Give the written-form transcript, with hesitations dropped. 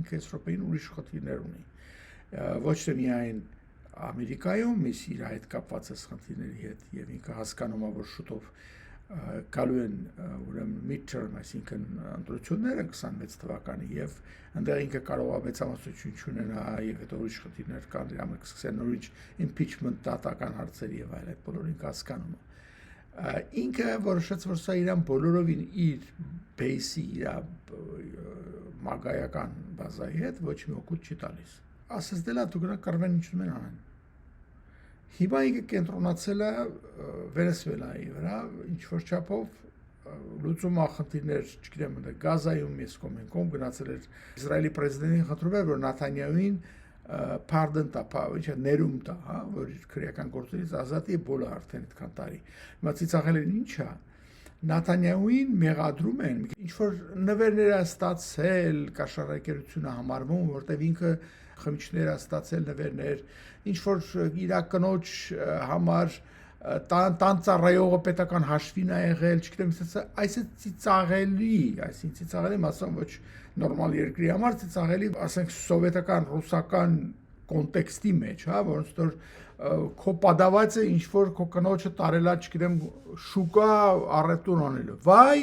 ինքը այս րոպեին ուրիշ խնդիրներ ունի ոչ թե միայն Ամերիկայում իսկ իր հետ կապված այս խնդիրների հետ եւ ինքը հասկանում է որ շուտով գալու են ուրեմն mid-term այսինքն ընտրությունները 26 թվականի եւ այնտեղ ինքը կարող է մեծամասնություն չունենա եւ հետո ուրիշ խնդիրներ կան դրա մեջ սկսեն նորից impeachment դատական հարցեր եւ այլ այդ բոլորին հասկանում է ինքը որոշեց որ սա իրան բոլորովին իր base-ի իր մագայական բազայի հետ ոչ մի օգուտ չի տալիս ասես դելա դու գնա կռվեն ինչ ուզում են անեն հիմա ինքը կենտրոնացել է Վենեսուելայի վրա ինչ որ չափով լուծում խնդիրներ չգիտեմ Գազայում ես կոմենկոմ գնացել էր Իսրայելի պրեզիդենտին խնդրում էր որ Նաթանյահուին pardon տա ինչա ներում տա հա որ քրեական գործերից ազատի բոլորը արդեն այդքան տարի հիմա ծիծաղել են ինչա Նաթանյահուին մեղադրում են ինչ որ նվերներ է ստացել կաշառակերությունը համարվում որտեղ ինքը խմիչներ է ստացել նվերներ ինչ որ իր կնոջ համար տան ծառայողը պետական հաշվին է եղել չգիտեմ այսինքն ծիծաղելի այսինքն ծիծաղելի մասում ոչ նորմալ երկրի համար ծիծաղելի ասենք սովետական ռուսական կոնտեքստի մեջ հա որոնց որ քո պատավածը ինչ որ քո կնոջը տարելա չգիտեմ շուկա առետուն անելու վայ